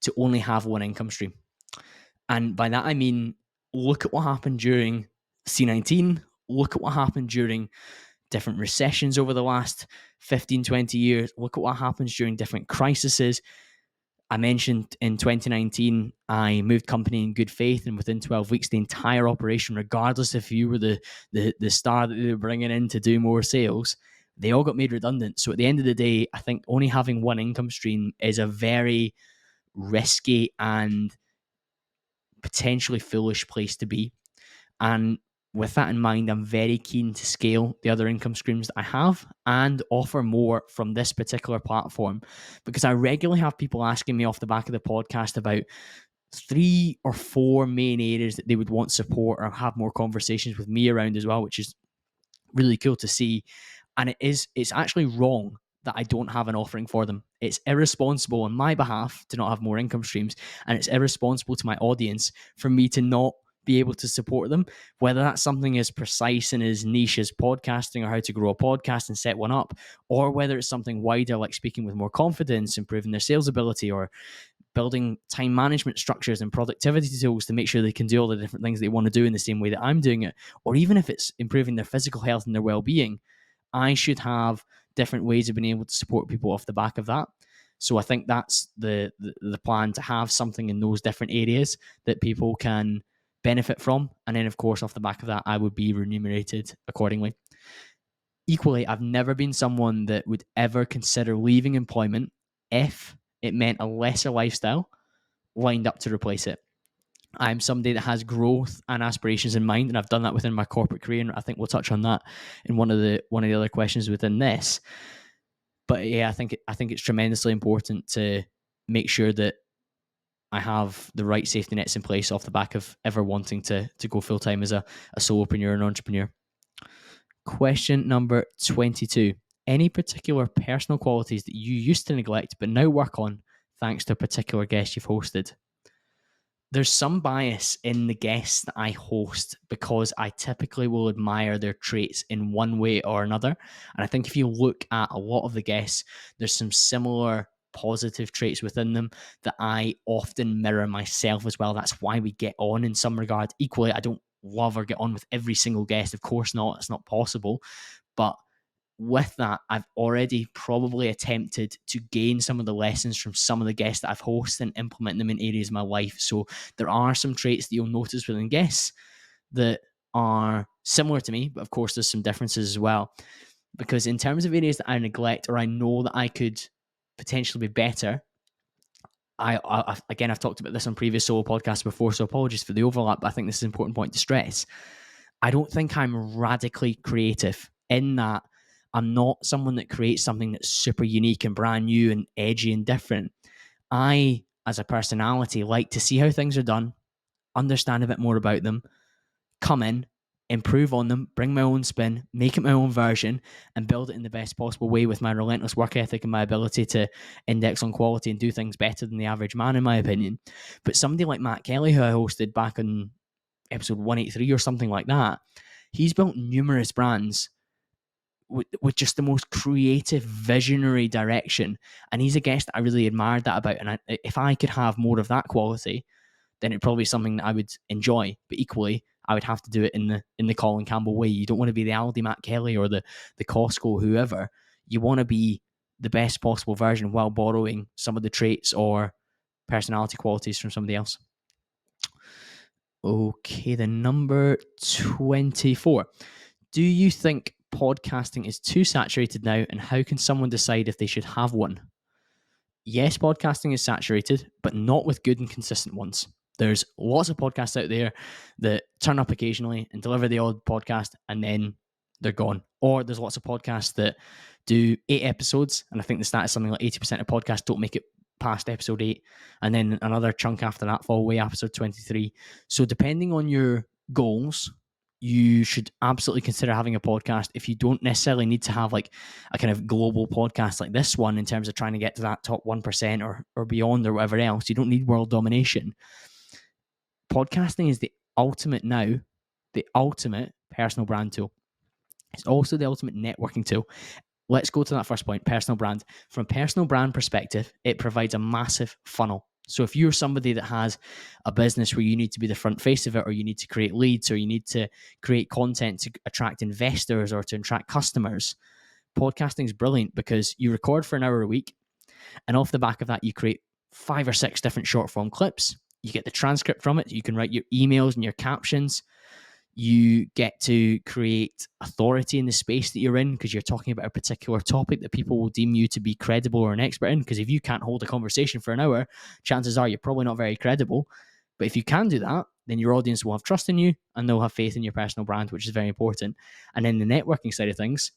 Speaker 1: to only have one income stream. And by that, I mean, look at what happened during C19, look at what happened during different recessions over the last 15, 20 years, look at what happens during different crises. I mentioned in 2019, I moved company in good faith, and within 12 weeks, the entire operation, regardless if you were the star that they were bringing in to do more sales, they all got made redundant. So at the end of the day, I think only having one income stream is a very risky and potentially foolish place to be. And with that in mind, I'm very keen to scale the other income streams that I have and offer more from this particular platform, because I regularly have people asking me off the back of the podcast about 3 or 4 main areas that they would want support or have more conversations with me around as well, which is really cool to see. And it's actually wrong that I don't have an offering for them. It's irresponsible on my behalf to not have more income streams, and it's irresponsible to my audience for me to not be able to support them, whether that's something as precise and as niche as podcasting or how to grow a podcast and set one up, or whether it's something wider like speaking with more confidence, improving their sales ability, or building time management structures and productivity tools to make sure they can do all the different things they want to do in the same way that I'm doing it, or even if it's improving their physical health and their well-being, I should have different ways of being able to support people off the back of that. So I think that's the plan, to have something in those different areas that people can benefit from. And then, of course, off the back of that, I would be remunerated accordingly. Equally, I've never been someone that would ever consider leaving employment if it meant a lesser lifestyle lined up to replace it. I'm somebody that has growth and aspirations in mind, and I've done that within my corporate career, and I think we'll touch on that in one of the other questions within this. But yeah, I think it's tremendously important to make sure that I have the right safety nets in place off the back of ever wanting to go full time as a solopreneur and entrepreneur. Question number 22. Any particular personal qualities that you used to neglect but now work on thanks to a particular guest you've hosted? There's some bias in the guests that I host because I typically will admire their traits in one way or another. And I think if you look at a lot of the guests, there's some similar positive traits within them that I often mirror myself as well. That's why we get on in some regard. Equally, I don't love or get on with every single guest. Of course not. It's not possible. But with that, I've already probably attempted to gain some of the lessons from some of the guests that I've hosted and implement them in areas of my life. So there are some traits that you'll notice within guests that are similar to me, but of course there's some differences as well. Because in terms of areas that I neglect or I know that I could potentially be better, I've talked about this on previous solo podcasts before, so apologies for the overlap, but I think this is an important point to stress. I don't think I'm radically creative in that I'm not someone that creates something that's super unique and brand new and edgy and different. I, as a personality, like to see how things are done, understand a bit more about them, come in, improve on them, bring my own spin, make it my own version, and build it in the best possible way with my relentless work ethic and my ability to index on quality and do things better than the average man, in my opinion. But somebody like Matt Kelly, who I hosted back on episode 183 or something like that, he's built numerous brands with just the most creative, visionary direction. And he's a guest that I really admired that about. And if I could have more of that quality, then it'd probably be something that I would enjoy. But equally, I would have to do it in the Colin Campbell way. You don't want to be the Aldi Matt Kelly or the Costco whoever. You want to be the best possible version while borrowing some of the traits or personality qualities from somebody else. Okay, the number 24. Do you think podcasting is too saturated now, and how can someone decide if they should have one? Yes, podcasting is saturated, but not with good and consistent ones. There's lots of podcasts out there that turn up occasionally and deliver the odd podcast and then they're gone. Or there's lots of podcasts that do 8 episodes, and I think the stat is something like 80% of podcasts don't make it past episode 8, and then another chunk after that fall away episode 23. So depending on your goals, you should absolutely consider having a podcast. If you don't necessarily need to have like a kind of global podcast like this one in terms of trying to get to that top 1% or beyond or whatever else, you don't need world domination. Podcasting is the ultimate personal brand tool. It's also the ultimate networking tool. Let's go to that first point, personal brand. From a personal brand perspective, it provides a massive funnel. So if you're somebody that has a business where you need to be the front face of it, or you need to create leads, or you need to create content to attract investors or to attract customers, podcasting is brilliant because you record for an hour a week, and off the back of that, you create 5 or 6 different short form clips. You get the transcript from it. You can write your emails and your captions. You get to create authority in the space that you're in because you're talking about a particular topic that people will deem you to be credible or an expert in. Because if you can't hold a conversation for an hour, chances are you're probably not very credible. But if you can do that, then your audience will have trust in you and they'll have faith in your personal brand, which is very important. And then the networking side of things,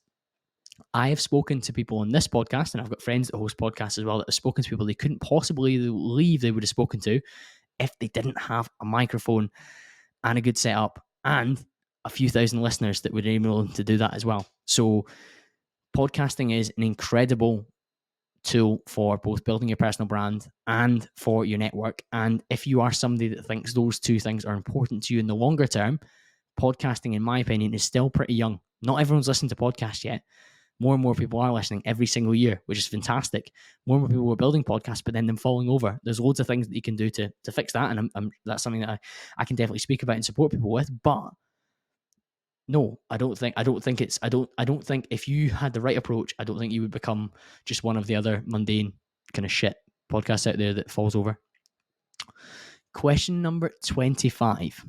Speaker 1: I have spoken to people on this podcast, and I've got friends that host podcasts as well that have spoken to people they couldn't possibly believe they would have spoken to if they didn't have a microphone and a good setup and a few thousand listeners that would enable them to do that as well. So podcasting is an incredible tool for both building your personal brand and for your network. And if you are somebody that thinks those two things are important to you in the longer term, podcasting, in my opinion, is still pretty young. Not everyone's listening to podcasts yet. More and more people are listening every single year, which is fantastic. More and more people are building podcasts, but then them falling over. There's loads of things that you can do to fix that, and that's something that I can definitely speak about and support people with. But no, I don't think if you had the right approach, I don't think you would become just one of the other mundane kind of shit podcasts out there that falls over. Question number 25.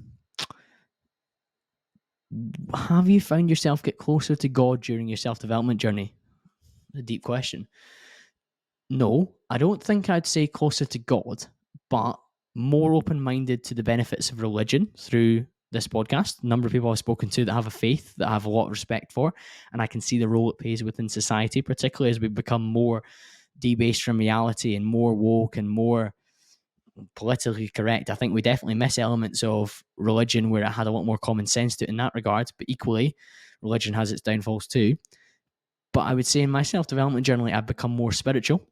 Speaker 1: Have you found yourself get closer to God during your self-development journey? A deep question. No, I don't think I'd say closer to God, but more open-minded to the benefits of religion through this podcast. A number of people I've spoken to that have a faith that I have a lot of respect for, and I can see the role it plays within society, particularly as we become more debased from reality and more woke and more politically correct. I think we definitely miss elements of religion where it had a lot more common sense to it in that regard, but equally, religion has its downfalls too. But I would say in my self-development journey, I've become more spiritual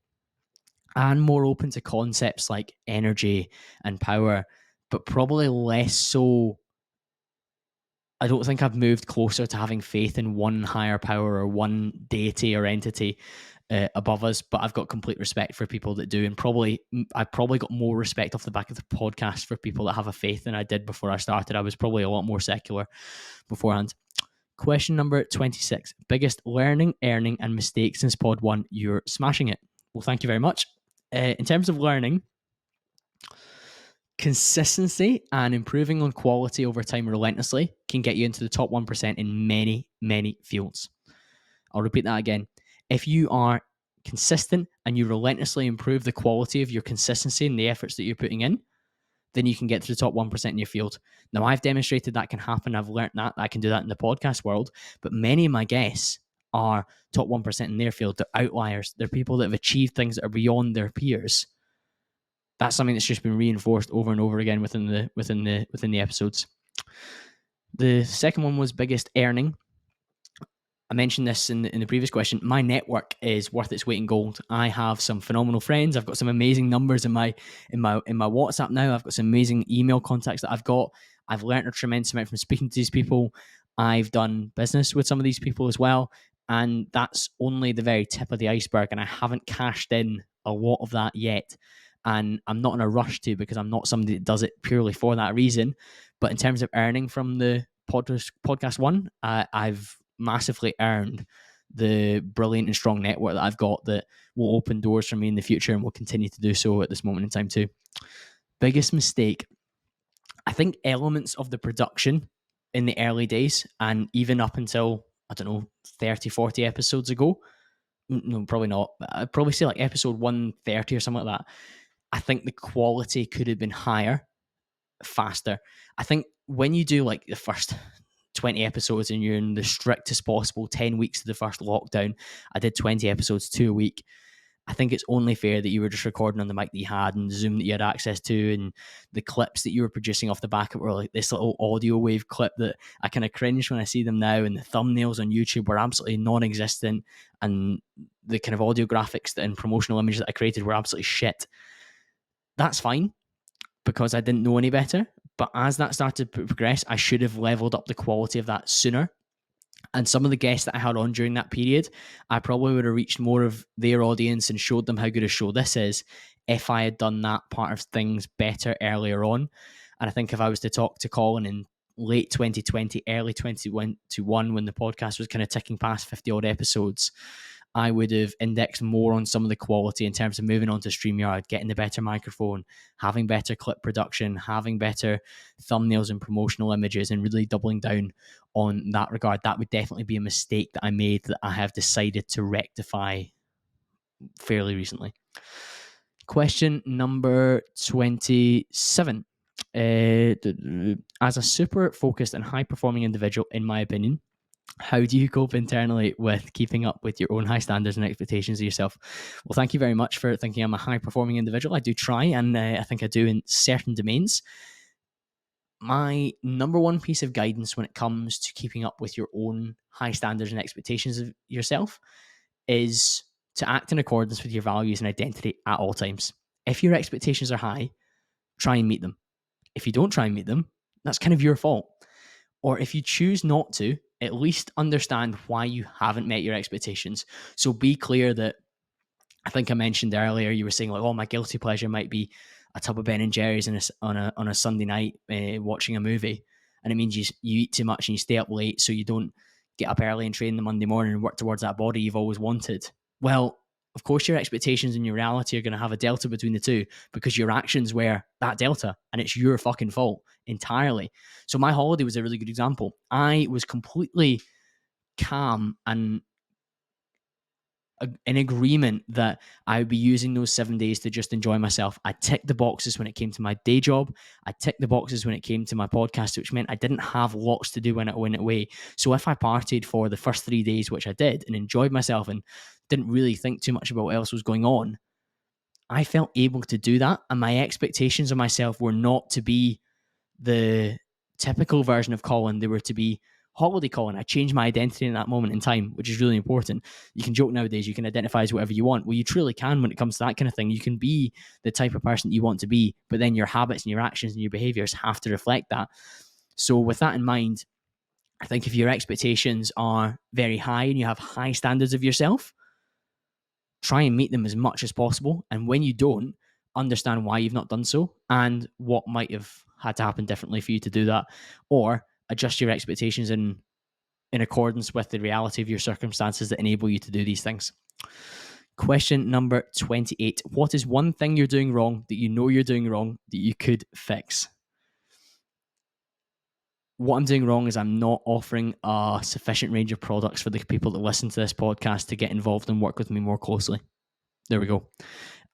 Speaker 1: and more open to concepts like energy and power, but probably less so. I don't think I've moved closer to having faith in one higher power or one deity or entity above us, but I've got complete respect for people that do, and I've probably got more respect off the back of the podcast for people that have a faith than I did before I started. I was probably a lot more secular beforehand. Question number 26. Biggest learning, earning, and mistake since pod 1. You're smashing it. Well, thank you very much. In terms of learning, consistency and improving on quality over time relentlessly can get you into the top 1% in many, many fields. I'll repeat that again. If you are consistent and you relentlessly improve the quality of your consistency and the efforts that you're putting in, then you can get to the top 1% in your field. Now, I've demonstrated that can happen. I've learned that I can do that in the podcast world, but many of my guests are top 1% in their field. They're outliers. They're people that have achieved things that are beyond their peers. That's something that's just been reinforced over and over again within the episodes. The second one was biggest earning. I mentioned this in the previous question. My network is worth its weight in gold. I have some phenomenal friends. I've got some amazing numbers in my WhatsApp now. I've got some amazing email contacts that I've got. I've learned a tremendous amount from speaking to these people. I've done business with some of these people as well, and that's only the very tip of the iceberg. And I haven't cashed in a lot of that yet, and I'm not in a rush to, because I'm not somebody that does it purely for that reason. But in terms of earning from the podcast one, I've massively earned the brilliant and strong network that I've got that will open doors for me in the future and will continue to do so at this moment in time too. Biggest mistake, I think elements of the production in the early days and even up until, I don't know, 30, 40 episodes ago. No, probably not. I'd probably say like episode 130 or something like that. I think the quality could have been higher, faster. I think when you do like the first 20 episodes and you're in the strictest possible 10 weeks of the first lockdown, I did 20 episodes, 2 a week. I think it's only fair that you were just recording on the mic that you had and Zoom that you had access to, and the clips that you were producing off the back of it were like this little audio wave clip that I kind of cringe when I see them now, and the thumbnails on YouTube were absolutely non-existent, and the kind of audio graphics and promotional images that I created were absolutely shit. That's fine, because I didn't know any better. But as that started to progress, I should have leveled up the quality of that sooner. And some of the guests that I had on during that period, I probably would have reached more of their audience and showed them how good a show this is if I had done that part of things better earlier on. And I think if I was to talk to Colin in late 2020, early 2021, when the podcast was kind of ticking past 50 odd episodes, I would have indexed more on some of the quality in terms of moving on to StreamYard, getting the better microphone, having better clip production, having better thumbnails and promotional images, and really doubling down on that regard. That would definitely be a mistake that I made that I have decided to rectify fairly recently. Question number 27. As a super focused and high performing individual, in my opinion, how do you cope internally with keeping up with your own high standards and expectations of yourself? Well, thank you very much for thinking I'm a high-performing individual. I do try, and I think I do in certain domains. My number one piece of guidance when it comes to keeping up with your own high standards and expectations of yourself is to act in accordance with your values and identity at all times. If your expectations are high, try and meet them. If you don't try and meet them, that's kind of your fault. Or if you choose not to, at least understand why you haven't met your expectations. So be clear that, I think I mentioned earlier, you were saying like, oh, my guilty pleasure might be a tub of Ben and Jerry's on a Sunday night watching a movie, and it means you eat too much and you stay up late, so you don't get up early and train the Monday morning and work towards that body you've always wanted. Well, of course, your expectations and your reality are going to have a delta between the two, because your actions were that delta, and it's your fucking fault entirely. So my holiday was a really good example. I was completely calm and in agreement that I would be using those 7 days to just enjoy myself. I ticked the boxes when it came to my day job. I ticked the boxes when it came to my podcast, which meant I didn't have lots to do when I went away. So if I partied for the first 3 days, which I did, and enjoyed myself and didn't really think too much about what else was going on, I felt able to do that. And my expectations of myself were not to be the typical version of Colin. They were to be holiday Colin. I changed my identity in that moment in time, which is really important. You can joke nowadays, you can identify as whatever you want. Well, you truly can when it comes to that kind of thing. You can be the type of person that you want to be, but then your habits and your actions and your behaviors have to reflect that. So with that in mind, I think if your expectations are very high and you have high standards of yourself, try and meet them as much as possible. And when you don't, understand why you've not done so and what might have had to happen differently for you to do that, or adjust your expectations in accordance with the reality of your circumstances that enable you to do these things. Question number 28. What is one thing you're doing wrong that you know you're doing wrong that you could fix? What I'm doing wrong is I'm not offering a sufficient range of products for the people that listen to this podcast to get involved and work with me more closely. There we go.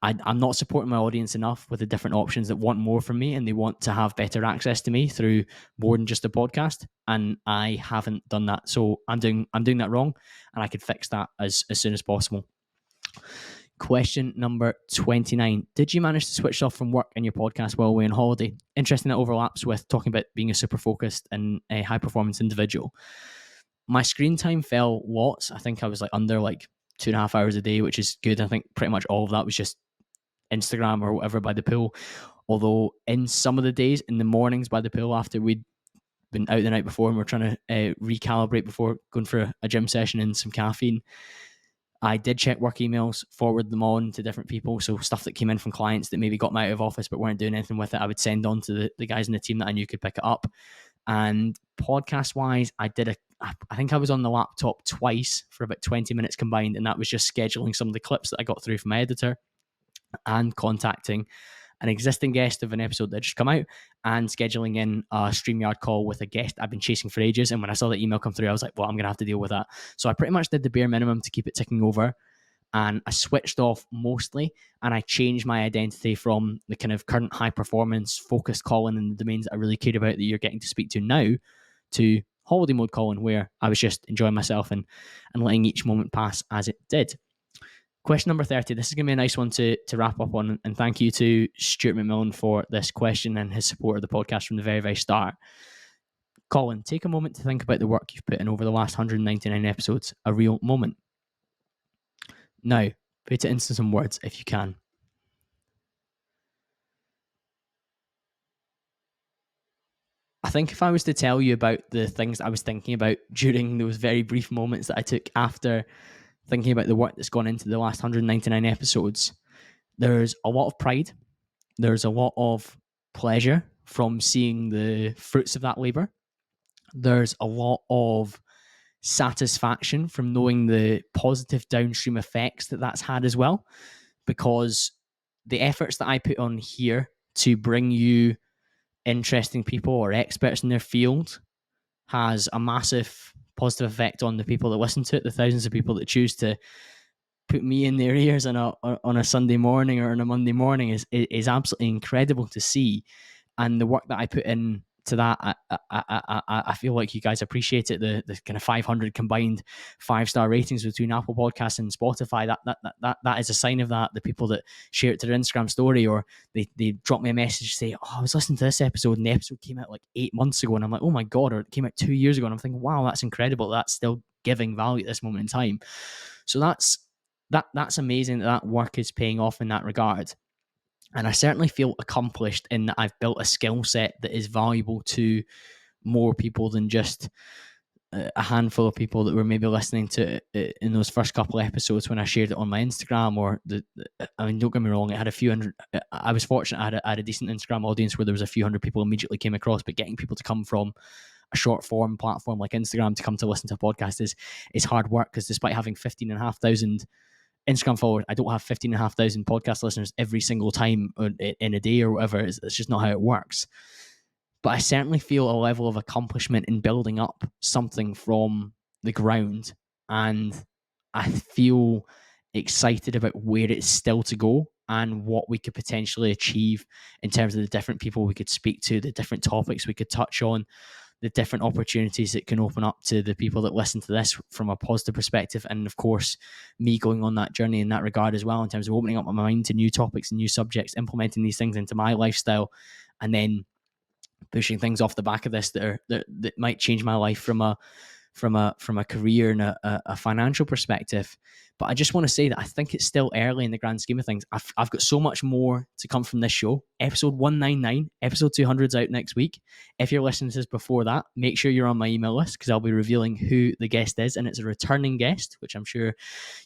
Speaker 1: I'm not supporting my audience enough with the different options that want more from me and they want to have better access to me through more than just a podcast, and I haven't done that. So I'm doing that wrong, and I could fix that as soon as possible. Question number 29. Did you manage to switch off from work and your podcast while away on holiday? Interesting, that overlaps with talking about being a super focused and a high performance individual. My screen time fell lots. I think I was under 2.5 hours a day, which is good. I think pretty much all of that was just Instagram or whatever by the pool. Although in some of the days, in the mornings by the pool after we'd been out the night before and we're trying to recalibrate before going for a gym session and some caffeine, I did check work emails, forward them on to different people. So stuff that came in from clients that maybe got me out of office but weren't doing anything with it, I would send on to the guys in the team that I knew could pick it up. And podcast wise, I think I was on the laptop twice for about 20 minutes combined, and that was just scheduling some of the clips that I got through from my editor and contacting an existing guest of an episode that just come out and scheduling in a StreamYard call with a guest I've been chasing for ages. And when I saw the email come through, I was like, well, I'm going to have to deal with that. So I pretty much did the bare minimum to keep it ticking over. And I switched off mostly, and I changed my identity from the kind of current high performance focused Colin and the domains that I really cared about that you're getting to speak to now, to holiday mode Colin, where I was just enjoying myself and letting each moment pass as it did. Question number 30. This is going to be a nice one to wrap up on. And thank you to Stuart McMillan for this question and his support of the podcast from the very, very start. Colin, take a moment to think about the work you've put in over the last 199 episodes. A real moment. Now, put it into some words if you can. I think if I was to tell you about the things I was thinking about during those very brief moments that I took after thinking about the work that's gone into the last 199 episodes, there's a lot of pride. There's a lot of pleasure from seeing the fruits of that labor. There's a lot of satisfaction from knowing the positive downstream effects that that's had as well, because the efforts that I put on here to bring you interesting people or experts in their field has a massive positive effect on the people that listen to it, the thousands of people that choose to put me in their ears on a Sunday morning or on a Monday morning is absolutely incredible to see. And the work that I put in to that, I feel like you guys appreciate it. The kind of 500 combined 5-star ratings between Apple Podcasts and Spotify, that is a sign of that. The people that share it to their Instagram story, or they drop me a message, say, oh, I was listening to this episode and the episode came out 8 months ago, and I'm like, oh my God, or it came out 2 years ago, and I'm thinking, wow, that's incredible. That's still giving value at this moment in time. So that's that's amazing that work is paying off in that regard. And I certainly feel accomplished in that I've built a skill set that is valuable to more people than just a handful of people that were maybe listening to it in those first couple of episodes when I shared it on my Instagram. Or I mean, don't get me wrong, it had a few hundred. I was fortunate; I had a decent Instagram audience where there was a few hundred people immediately came across. But getting people to come from a short form platform like Instagram to come to listen to a podcast is hard work, because despite having 15,500 Instagram followers, I don't have 15,500 podcast listeners every single time in a day or whatever. It's just not how it works. But I certainly feel a level of accomplishment in building up something from the ground. And I feel excited about where it's still to go and what we could potentially achieve in terms of the different people we could speak to, the different topics we could touch on, the different opportunities it can open up to the people that listen to this from a positive perspective. And of course, me going on that journey in that regard as well, in terms of opening up my mind to new topics and new subjects, implementing these things into my lifestyle, and pushing things off the back of this that might change my life from a career and a financial perspective. But I just want to say that I think it's still early in the grand scheme of things. I've got so much more to come from this show. Episode 199, episode 200 is out next week. If you're listening to this before that, make sure you're on my email list, because I'll be revealing who the guest is. And it's a returning guest, which I'm sure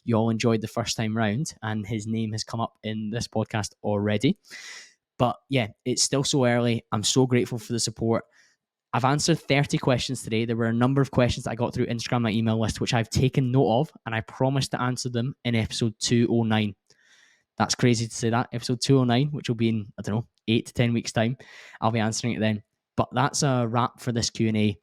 Speaker 1: you all enjoyed the first time round. And his name has come up in this podcast already. But yeah, it's still so early. I'm so grateful for the support. I've answered 30 questions today. There were a number of questions that I got through Instagram, my email list, which I've taken note of, and I promised to answer them in episode 209. That's crazy to say that. Episode 209, which will be in, 8 to 10 weeks' time. I'll be answering it then. But that's a wrap for this Q&A.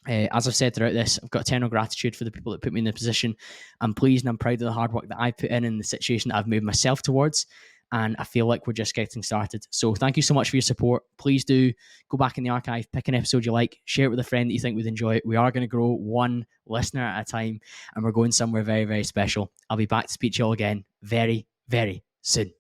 Speaker 1: As I've said throughout this, I've got eternal gratitude for the people that put me in the position. I'm pleased and I'm proud of the hard work that I put in the situation that I've moved myself towards. And I feel like we're just getting started. So thank you so much for your support. Please do go back in the archive, pick an episode you like, share it with a friend that you think would enjoy it. We are going to grow one listener at a time, and we're going somewhere very, very special. I'll be back to speak to you all again very, very soon.